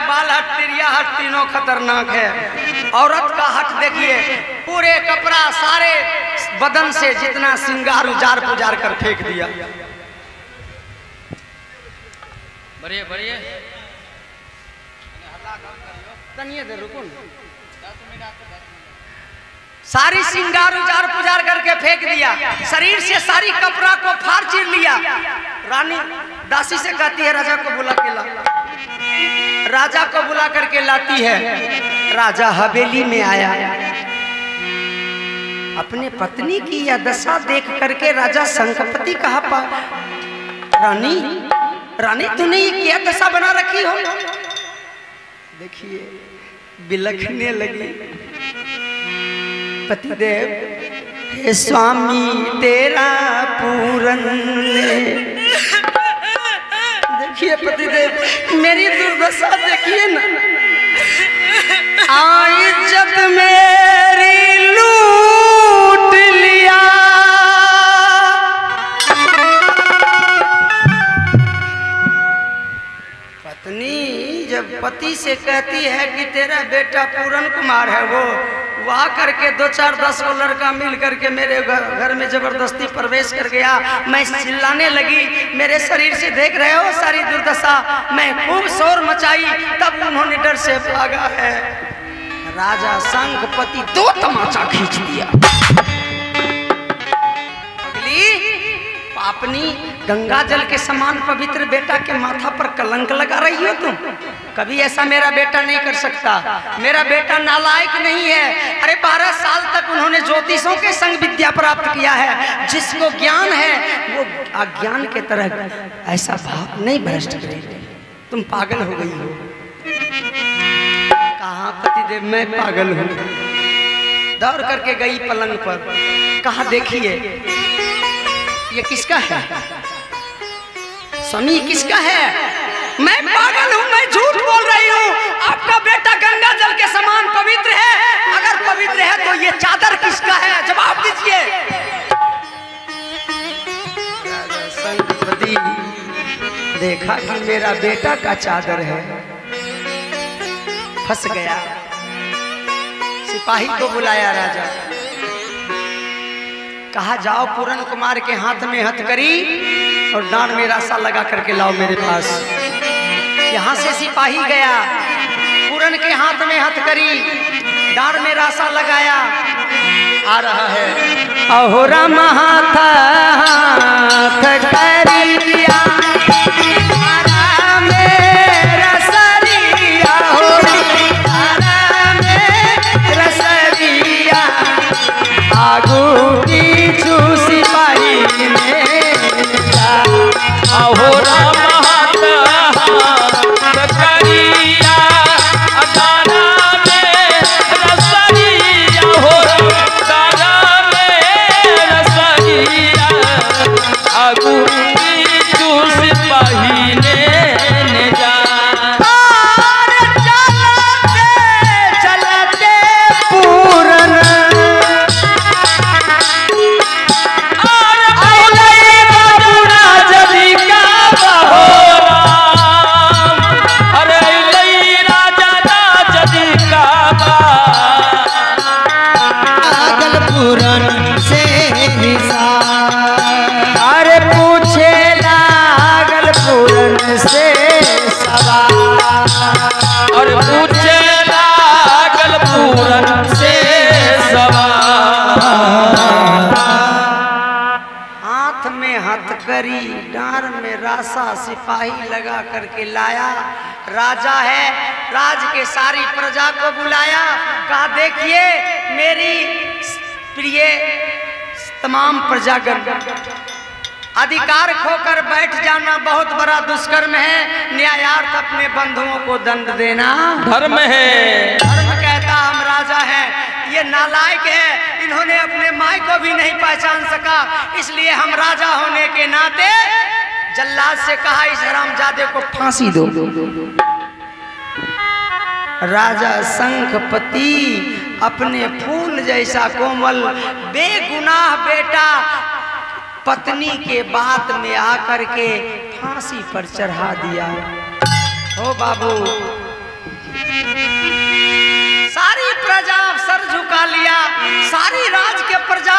बाल हट, तिरिया हट, तीनों खतरनाक है। औरत का हट देखिए, पूरे कपड़ा सारे बदन से जितना श्रृंगार उजार पुजार कर फेंक दिया। बढ़िया बढ़िया, तनिए दे रुको न। सारी श्रृंगार उजार पुजार करके फेंक दिया, शरीर से सारी कपड़ा को फाड़ चीर लिया। रानी दासी से कहती है राजा को बुला के ला। राजा को बुला करके लाती है। राजा हवेली में आया, अपने पत्नी की यह दशा देख करके राजा शंखपति कहा, रानी रानी तूने ये क्या दशा बना रखी हो? देखिए बिलखने लगी। पतिदेव, हे स्वामी तेरा पूरन ले। देखिए पतिदेव मेरी दुर्दशा देखिए ना, इज्जत मेरी लूट लिया। पत्नी जब पति से कहती है कि तेरा बेटा पूरन कुमार है, वो वहाँ करके 2-4-10 को लड़का मिल करके मेरे घर में जबरदस्ती प्रवेश कर गया। मैं चिल्लाने लगी, मेरे शरीर से देख रहे हो सारी दुर्दशा। मैं खूब शोर मचाई, तब उन्होंने डर से भागा है। राजा शंखपति 2 तमाचा खींच दिया। अपनी गंगा जल के समान पवित्र बेटा के माथा पर कलंक लगा रही हो तुम। कभी ऐसा मेरा बेटा नहीं कर सकता। मेरा बेटा नालायक नहीं है। अरे 12 साल तक उन्होंने ज्योतिषों के संग विद्या प्राप्त किया है। जिसको ज्ञान है वो अज्ञान के तरह ऐसा भाव नहीं भ्रष्ट करेगी। तुम पागल हो गई हो। कहा पतिदेव मैं पागल हूँ। दौड़ करके गई पलंग पर, कहा देखिए ये किसका है? स्वामी किसका है? मैं पागल हूँ, मैं झूठ बोल रही हूँ। आपका बेटा गंगा जल के समान पवित्र है। अगर पवित्र है तो ये चादर किसका है? जवाब दीजिए। शंखपति देखा कि मेरा बेटा का चादर है, फंस गया। सिपाही को बुलाया राजा, कहा जाओ पूरन कुमार के हाथ में हथकड़ी और डांड में रासा लगा करके लाओ मेरे पास। यहाँ से सिपाही गया, पूरन के हाथ में हथकड़ी, डांड में रासा लगाया। आ रहा है अहोरा महाथ हथकड़िया सिपाही लगा करके लाया। राजा है, राज के सारी प्रजा को बुलाया, कहा देखिए मेरी प्रिय तमाम प्रजागण, अधिकार खोकर बैठ जाना बहुत बड़ा दुष्कर्म है। न्यायार्थ अपने बंधुओं को दंड देना धर्म है। धर्म कहता हम राजा हैं, ये नालायक है, इन्होंने अपने माई को भी नहीं पहचान सका, इसलिए हम राजा होने के नाते जल्लाद से कहा इस हरामजादे को फांसी दो। राजा शंखपति अपने फूल जैसा कोमल बेगुनाह बेटा पत्नी के बात में आकर के फांसी पर चढ़ा दिया। ओ बाबू सारी प्रजा सर झुका लिया, सारी राज के प्रजा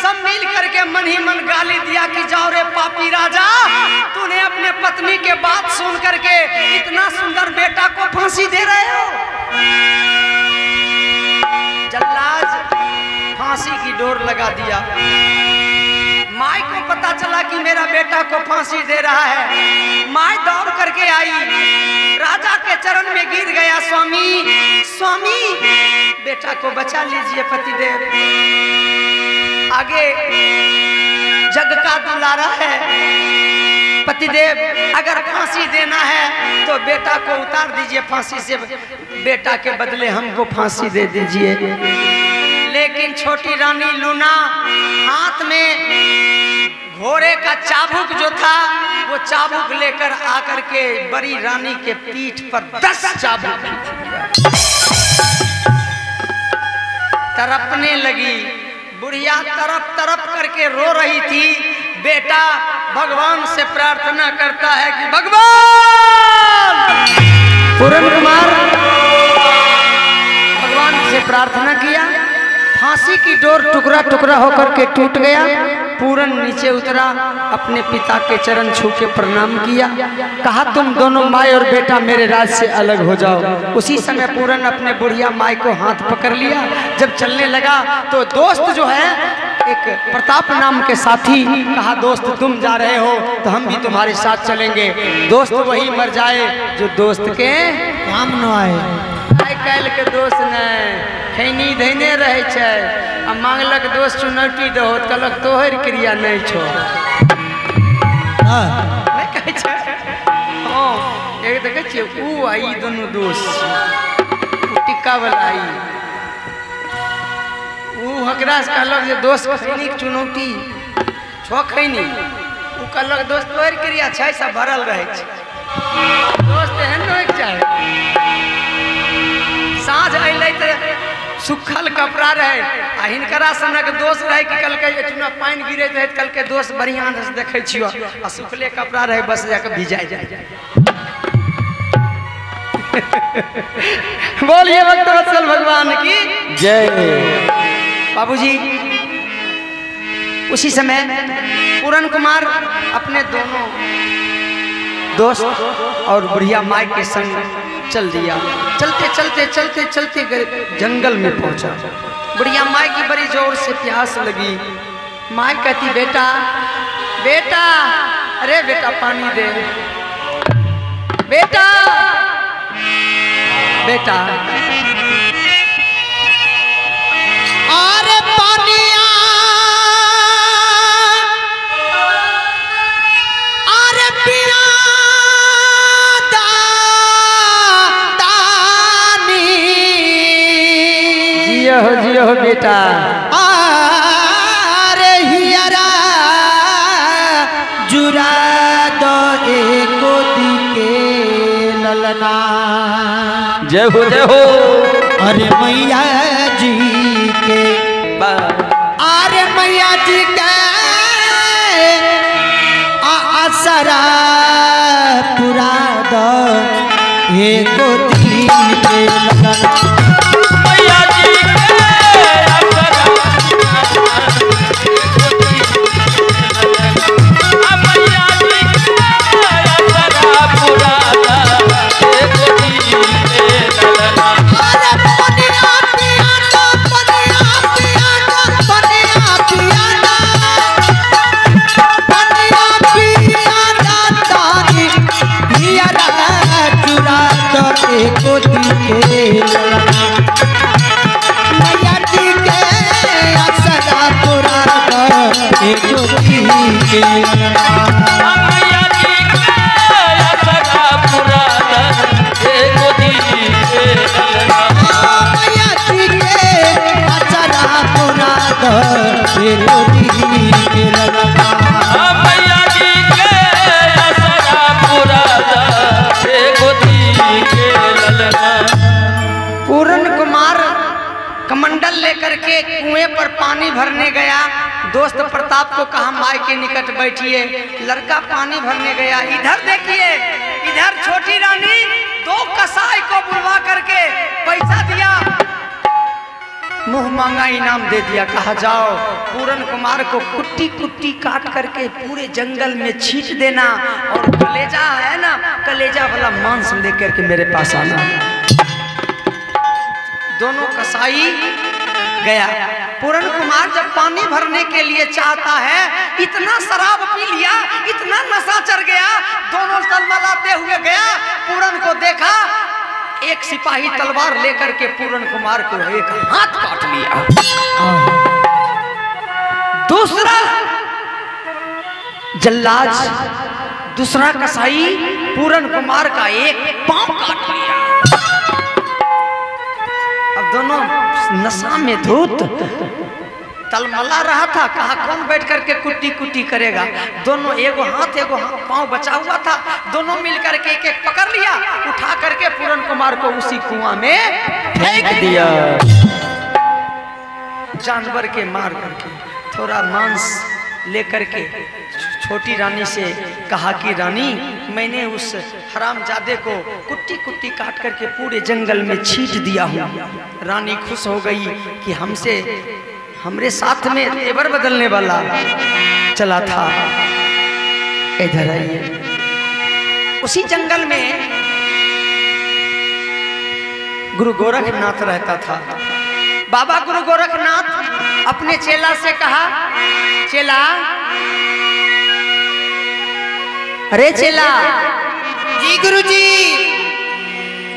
सब मिल करके मन ही मन गाली दिया कि जाओ रे पापी राजा, तूने अपने पत्नी के बात सुन करके इतना सुंदर बेटा को फांसी दे रहे हो। जल्लाद फांसी की डोर लगा दिया। माई को पता चला कि मेरा बेटा को फांसी दे रहा है। माई दौड़ करके आई, राजा के चरण में गिर गया, स्वामी स्वामी बेटा को बचा लीजिए पतिदेव। आगे जग का दुलारा है, पतिदेव अगर फांसी देना है तो बेटा को उतार दीजिए फांसी से, बेटा के बदले हमको फांसी दे दीजिए। लेकिन छोटी रानी लूना हाथ में घोड़े का चाबुक जो था वो चाबुक लेकर आकर के बड़ी रानी के पीठ पर 10 चाबुक तरपने लगी। बुढ़िया तरप तरप करके रो रही थी। बेटा भगवान से प्रार्थना करता है कि भगवान, पूरन कुमार भगवान से प्रार्थना किया, फांसी की डोर टुकड़ा टुकड़ा होकर के टूट गया। पूरन नीचे उतरा, अपने पिता के चरण छू के प्रणाम किया, कहा तुम दोनों माई और बेटा मेरे राज से अलग हो जाओ। उसी समय पूरन अपने बुढ़िया माई को हाथ पकड़ लिया। जब चलने लगा तो दोस्त जो है एक प्रताप नाम के साथी कहा, दोस्त तुम जा रहे हो तो हम भी तुम्हारे साथ चलेंगे। दोस्त वही मर जाए जो दोस्त के काम न आए। आइ काल्हि के दोस्त नहीं खैनी धैने रहे छे, आ मांगलक दोस्त चुनौती दहो कहलक तोहर क्रिया नहीं छो। नहीं कहै छै हाँ, एक देखे छियै ऊ आई दोनों दोस्त टिक्का वाला आई, ऊ हकरा से कहलक जे दोस्त खैनी के चुनौती छो खैनी, ऊ कहलक दोस्त तोहर क्रिया छै सब भरल रहे छै। दोस्त एहन होय के चाही। साँझ अइलै त सुखल कपड़ा रहे, आ हिनकरा सनक दोस्त रहे कि कहलकै चुना पानी गिरैत रहे, कहलकै दोस्त बढ़िया से देखै छियो, आ सुखले कपड़ा रहे बस जाके भिजा जाए। बोलिए भक्तवत्सल भगवान की जय। बाबूजी उसी समय पूरन कुमार अपने दोनों दोस्त और बुढ़िया माई के संग चल दिया। चलते चलते चलते चलते जंगल में पहुंचा। बुढ़िया माई की बड़ी जोर से प्यास लगी। माई कहती बेटा बेटा, अरे बेटा पानी दे, बेटा बेटा अरे पानी अरे पिया जियो बेटा। अरे हियरा जुरा दो एको दिके ललना। जय हो अरे मैया जी के, अरे मैया जी के आसरा पूरा दो एको दिके ललना। पूरन कुमार कमंडल लेकर के कुएं पर पानी भरने गया। दोस्त प्रताप को कहा माई के निकट बैठिए। लड़का पानी भरने गया। इधर देखिए, इधर छोटी रानी दो कसाई को बुलवा करके मुंह मांगा इनाम दे दिया। कहा जाओ पूरन कुमार को कुट्टी कुट्टी काट करके पूरे जंगल में छींट देना और कलेजा है ना, कलेजा वाला मांस लेकर के मेरे पास आना। दोनों कसाई गया। पूरन कुमार जब पानी भरने के लिए चाहता है, इतना शराब पी लिया, इतना नशा चढ़ गया, दोनों तलमलाते हुए गया। पूरन को देखा, एक सिपाही तलवार लेकर के पूरन कुमार को एक हाथ काट लिया। दूसरा जल्लाद, दूसरा कसाई पूरन कुमार का एक पांव काट लिया। अब दोनों नशा में धूत तलमला रहा था। कहा कौन बैठ करके कुट्टी कुट्टी करेगा। दोनों एगो हाथ एगो पांव बचा हुआ था, दोनों मिलकर के एक एक पकड़ लिया, उठा करके पूरन कुमार को उसी कुआं में फेंक दिया। जानवर के मार करके थोड़ा मांस लेकर के छोटी रानी से कहा कि रानी, मैंने उस हरामजादे को कुट्टी कुट्टी काट करके पूरे जंगल में छींट दिया हूँ। रानी खुश हो गई कि हमरे साथ में तेवर बदलने वाला चला था। इधर आइए। उसी जंगल में गुरु गोरखनाथ रहता था। बाबा गुरु गोरखनाथ अपने चेला से कहा, चेला, अरे चेला। जी गुरुजी।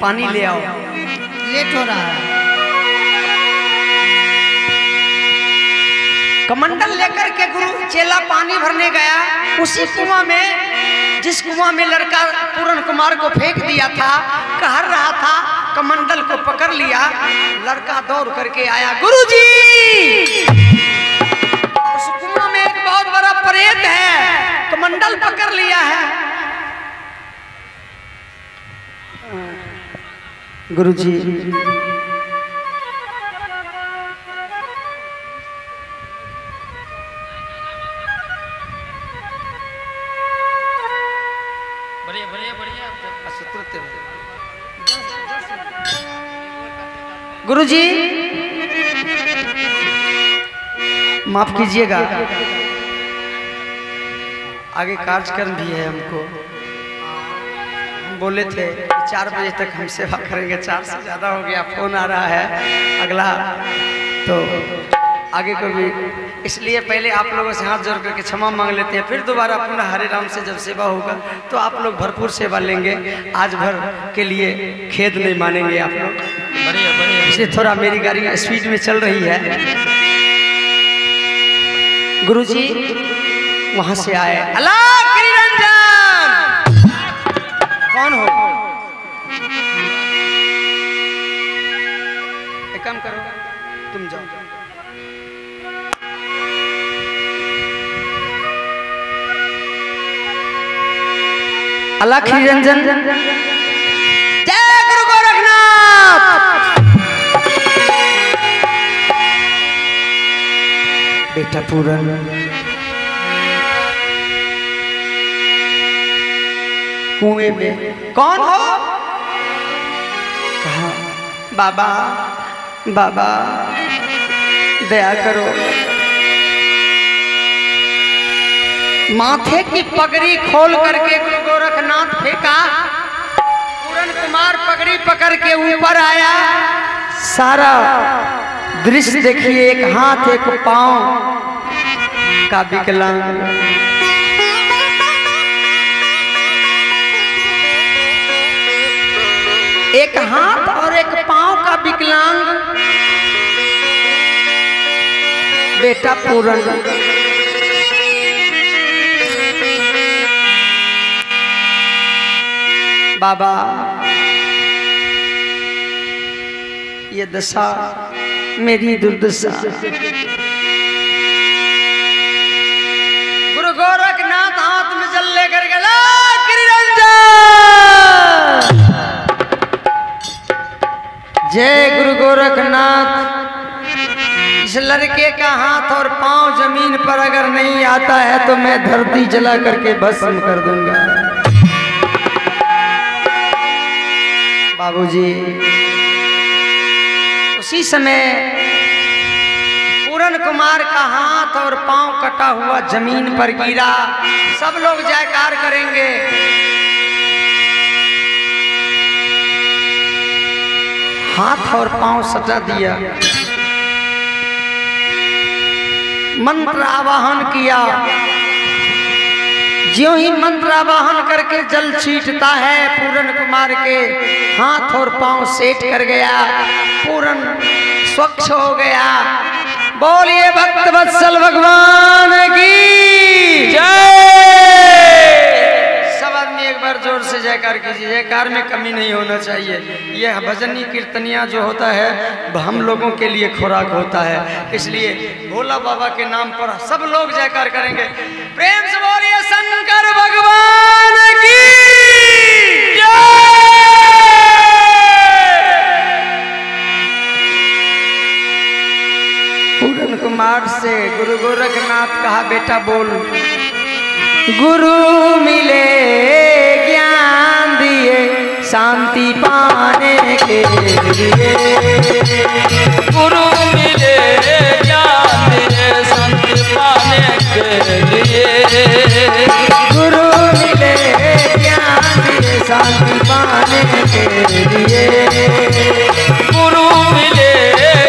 पानी ले आओ, लेट हो रहा है। कमंडल लेकर के गुरु चेला पानी भरने गया। उसी कुआं में, जिस कुआं में लड़का पूरन कुमार को फेंक दिया था, कहर रहा था, कमंडल को पकड़ लिया। लड़का दौड़ करके आया, गुरुजी उस कुआं में एक बहुत बड़ा प्रेत है, कमंडल पकड़ लिया है। गुरुजी गुरुजी माफ कीजिएगा, आगे कार्यक्रम भी है हमको। हम बोले थे 4 बजे तक हम सेवा करेंगे, 4 से ज़्यादा हो गया। फोन आ रहा है अगला, तो आगे को भी, इसलिए पहले आप लोगों से हाथ जोड़ करके क्षमा मांग लेते हैं। फिर दोबारा पुनः हरे राम से जब सेवा होगा तो आप लोग भरपूर सेवा लेंगे। आज भर के लिए खेद नहीं मानेंगे आप लोग। इसलिए थोड़ा मेरी गाड़ी स्पीड में चल रही है। गुरुजी वहां से आए। अल्लाह निरंजन कौन हो? एक काम करो, तुम जाओ। अल्लाह निरंजन, जय गुरु गोरखनाथ। बेटा पूरन, कुएं में कौन हो? कहा बाबा, बाबा दया करो। माथे की पगड़ी खोल करके गुरु गोरखनाथ फेंका। पूरन कुमार पगड़ी पकड़ के ऊपर आया। सारा दृश्य देखिए, एक हाथ एक पांव का विकलांग। एक हाथ और एक पांव का विकलांग बेटा पूरन। बाबा ये दशा मेरी दुर्दशा। गुरु गोरखनाथ हाथ में जल लेकर गया। जय गुरु गोरखनाथ। इस लड़के का हाथ और पांव जमीन पर अगर नहीं आता है तो मैं धरती जला करके भस्म कर दूंगा। बाबूजी उसी समय पूरन कुमार का हाथ और पांव कटा हुआ जमीन पर गिरा। सब लोग जयकार करेंगे। हाथ और पांव सटा दिया, मंत्र आवाहन किया। ज्यों ही मंत्र आवाहन करके जल छींटता है, पूरन कुमार के हाथ और पांव सेट कर गया। पूरन स्वच्छ हो गया। बोलिए भक्त वत्सल भगवान की जय। सब आदमी एक बार जोर से जयकार कीजिए। जयकार में कमी नहीं होना चाहिए। यह भजनी कीर्तनिया जो होता है हम लोगों के लिए खुराक होता है, इसलिए भोला बाबा के नाम पर सब लोग जयकार करेंगे। प्रेम से बोलिए शंकर भगवान की जय। पूरन कुमार से गुरु गोरखनाथ कहा, बेटा बोल। गुरु मिले ज्ञान दिए शांति पाने के लिए। गुरु मिले ज्ञान दिए शांति पाने के लिए। गुरु मिले ज्ञान दिए शांति पाने के लिए। गुरु मिले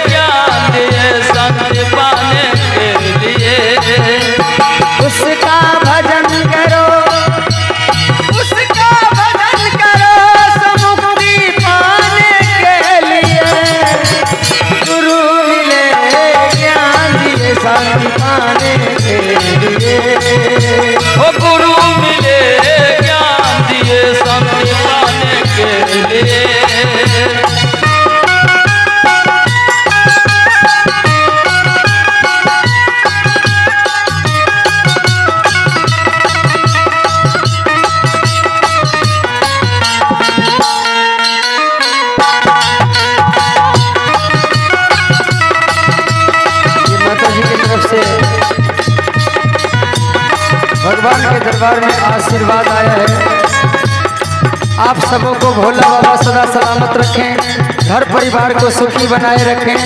ज्ञान दिए शांति पाने के लिए। उसका भजन करो, उसका भजन करो समुक्ति पाने के लिए। गुरु मिले ज्ञान दिए शांति पाने के लिए। ओ गुरु मिले ज्ञान दिए शांति पाने के लिए। भगवान के दरबार में आशीर्वाद आया है। आप सबों को भोला बाबा सदा सलामत रखें, घर परिवार को सुखी बनाए रखें।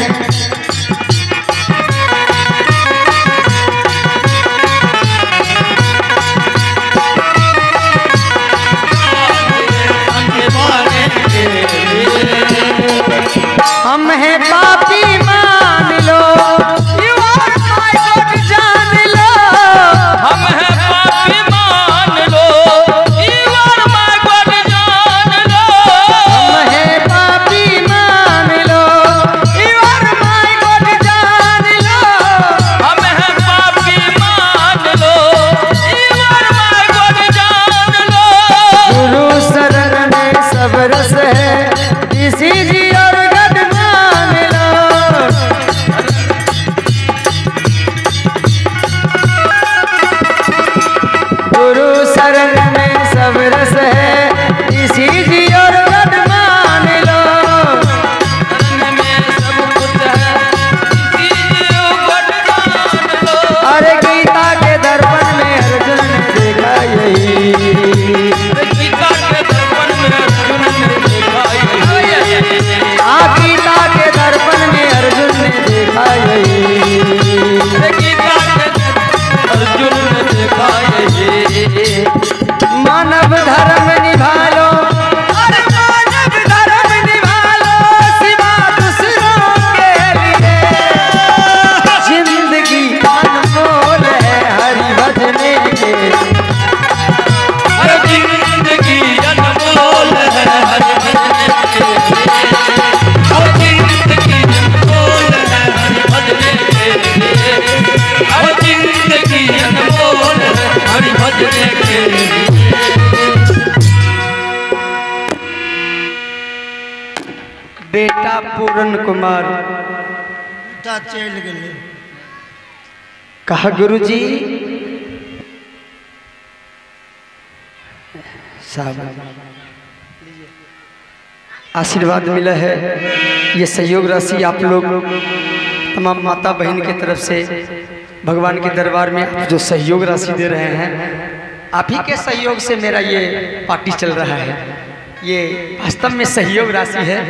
हम हैं पापी मान लो, यू आर माय गॉड जान लो। हम हैं पापी मान लो, यू आर माय गॉड जान लो। हम हैं पापी मान लो, यू आर माय गॉड जान लो। हम हैं पापी मान लो, यू आर माय गॉड जान लो। गुरु शरण में सब रस है, इसी जी और गद मान लो। गुरु शरण में सब रस है, इसी जी और गद मान लो। शरण में सब कुछ है, इसी गॉड जान लो। अरे गीता के दर्पण में अर्जुन ने देखा यही। गीता के दर्पण में अर्जुन ने देखा यही। गीता के दर्पण में अर्जुन ने देखा यही। गीता के अर्जुन ने देखा यही। मानव धर्म निभा लो, अरे मानव धर्म निभा लो, सिवा दूसरों के लिए। जिंदगी अनमोल है हरि भजने के। अरे जिंदगी अनमोल है हरि भजने के लिए। अरे जिंदगी अनमोल है हरि भजने के लिए। अरे जिंदगी अनमोल है हरि भजने के लिए। बेटा पूरन कुमार चल गए। कहा, गुरुजी साहब आशीर्वाद मिला है। ये सहयोग राशि आप लोग तमाम माता बहन की तरफ से भगवान के दरबार में आप जो सहयोग राशि दे रहे हैं, आप ही के सहयोग से मेरा ये पार्टी चल रहा है। ये वास्तव में सहयोग राशि है।